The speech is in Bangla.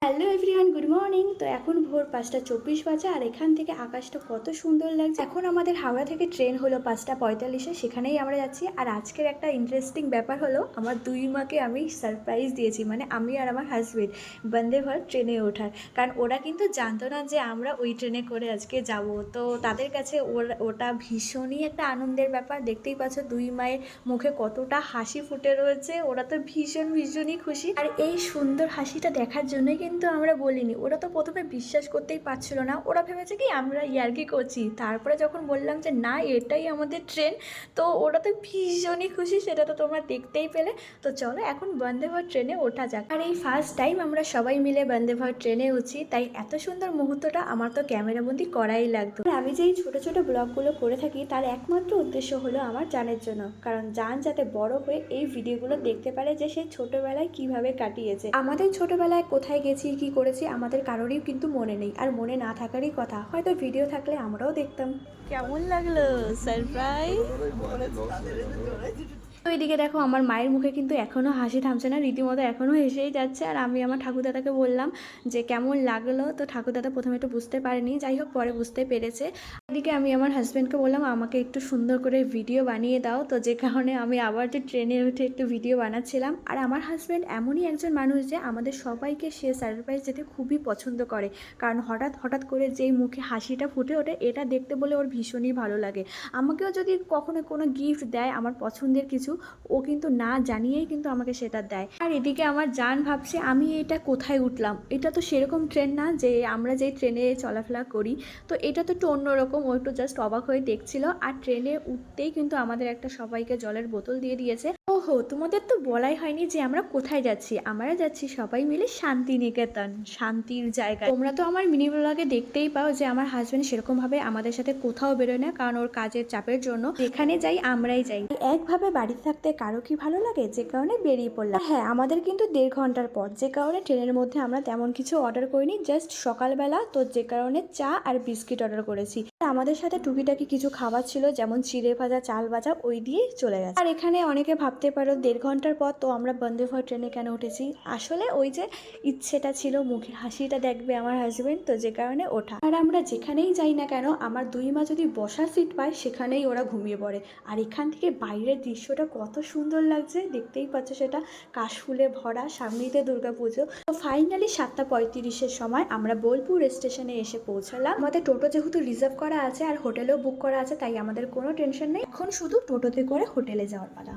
Hello everyone, good morning. তো এখন ভোর 5টা 24 বাজে আর এখান থেকে আকাশটা কত সুন্দর লাগছে। এখন আমাদের হাওড়া থেকে ট্রেন হলো 5টা 45-এ, সেখানেই আমরা যাচ্ছি। আর আজকের একটা ইন্টারেস্টিং ব্যাপার হলো, আমার দুই মাকে আমি সারপ্রাইজ দিয়েছি, মানে আমি আর আমার হাজবেন্ড বন্দে ভারত ট্রেনে ওঠার। কারণ ওরা কিন্তু জানতো না যে আমরা ওই ট্রেনে করে আজকে যাব। তো তাদের কাছে ওটা ভীষণই একটা আনন্দের ব্যাপার। দেখতেই পাচ্ছ দুই মায়ের মুখে কতটা হাসি ফুটে রয়েছে। ওরা তো ভীষণই খুশি। আর এই সুন্দর হাসিটা দেখার জন্যই কিন্তু আমরা বলিনি। ওরা তো প্রথমে বিশ্বাস করতেই পারছিল না। ওরা ভেবেছে কি আমরা ইয়ার্কি করছি। তারপরে যখন বললাম যে না, এটাই আমাদের ট্রেন, তো ওরা তো ভীষণই খুশি। সেটা তো তোমরা দেখতেই পেলে। তো চলো এখন বন্দে ভারত ট্রেনে ওঠা যাক। আর এই ফার্স্ট টাইম আমরা সবাই মিলে বন্দে ভারত ট্রেনে উঠছি, তাই এত সুন্দর মুহূর্তটা আমার তো ক্যামেরাবন্দি করাই লাগতো। আমি যে এই ছোটো ছোটো ব্লগগুলো করে থাকি তার একমাত্র উদ্দেশ্য হলো আমার জানের জন্য, কারণ জান যাতে বড় হয়ে এই ভিডিওগুলো দেখতে পারে যে সে ছোটোবেলায় কিভাবে কাটিয়েছে। আমাদের ছোটোবেলায় কোথায় গেছি কি করেছি আমাদের কারোরই কিন্তু মনে নেই, আর মনে না থাকারই কথা। হয়তো ভিডিও থাকলে আমরাও দেখতাম। কেমন লাগলো সারপ্রাইজ? তো এদিকে দেখো আমার মায়ের মুখে কিন্তু এখনও হাসি থামছে না, রীতিমতো এখনও হেসেই যাচ্ছে। আর আমি আমার ঠাকুরদাদাকে বললাম যে কেমন লাগলো, তো ঠাকুরদাদা প্রথমে একটু বুঝতে পারেনি, যাই হোক পরে বুঝতে পেরেছে। এদিকে আমি আমার হাজব্যান্ডকে বললাম আমাকে একটু সুন্দর করে ভিডিও বানিয়ে দাও, তো যে কারণে আমি আবার যে ট্রেনে উঠে একটু ভিডিও বানাচ্ছিলাম। আর আমার হাজব্যান্ড এমনই একজন মানুষ যে আমাদের সবাইকে সে সারপ্রাইজ যেতে খুবই পছন্দ করে, কারণ হঠাৎ করে যেই মুখে হাসিটা ফুটে ওঠে এটা দেখতে বলে ওর ভীষণই ভালো লাগে। আমাকেও যদি কখনো কোনো গিফট দেয় আমার পছন্দের কিছু, ও কিন্তু না জানিয়েই কিন্তু আমাকে সেটা দেয়। আর এদিকে আমার জান ভাবছে আমি এটা কোথায় উঠলাম, এটা তো সেরকম ট্রেন না যে আমরা যেই ট্রেনে চলাফেরা করি। তো এটা তো একটু অন্যরকম। ও একটু জাস্ট অবাক হয়ে দেখছিল। আর ট্রেনে উঠতেই কিন্তু আমাদের একটা সবাইকে জলের বোতল দিয়ে দিয়েছে। ওহো, তোমাদের তো বলাই হয়নি যে আমরা কোথায় যাচ্ছি। আমরা যাচ্ছি সবাই মিলে শান্তিনিকেতন, শান্তির জায়গা। তোমরা তো আমার মিনি ব্লগে দেখতেই পাও যে আমার হাজবেন্ড সেরকম ভাবে আমাদের সাথে কোথাও বেরোয় না, কারণ ওর কাজের চাপের জন্য যেখানে যাই আমরাই যাই। একভাবে বাড়িতে থাকতে কারো কি ভালো লাগে, যে কারণে বেরিয়ে পড়লাম। হ্যাঁ, আমাদের কিন্তু 1.5 ঘন্টার পর, যে কারণে ট্রেনের মধ্যে আমরা তেমন কিছু অর্ডার করিনি, জাস্ট সকালবেলা তো যে কারণে চা আর বিস্কিট অর্ডার করেছি। আমাদের সাথে টুকিটাকি কিছু খাবার ছিল, যেমন চিড়ে ভাজা, চাল ভাজা, ওই দিয়েই চলে গেছে। আর এখানে অনেকে ভাবতে পারো 1.5 ঘন্টার পর তো আমরা বন্দে ভারত ট্রেনে কেন উঠেছি। আসলে ওই যে ইচ্ছেটা ছিল, মুখের হাসিটা দেখবে আমার হাজবেন্ড, তো যে কারণে ওঠা। আর আমরা যেখানেই যাই না কেন আমার দুই মা যদি বসার সিট পায় সেখানেই ওরা ঘুমিয়ে পড়ে। আর এখান থেকে বাইরের দৃশ্যটা কত সুন্দর লাগছে, দেখতেই পাচ্ছ সেটা কাশফুলে ভরা, সামনেতে দুর্গাপুজো। তো ফাইনালি 7টা 35-এর সময় আমরা বোলপুর স্টেশনে এসে পৌঁছালাম। আমাদের টোটো যেহেতু রিজার্ভ করা আছে আর হোটেলও বুক করা আছে, তাই আমাদের কোনো টেনশন নেই। এখন শুধু টোটোতে করে হোটেলে যাওয়ার পালা।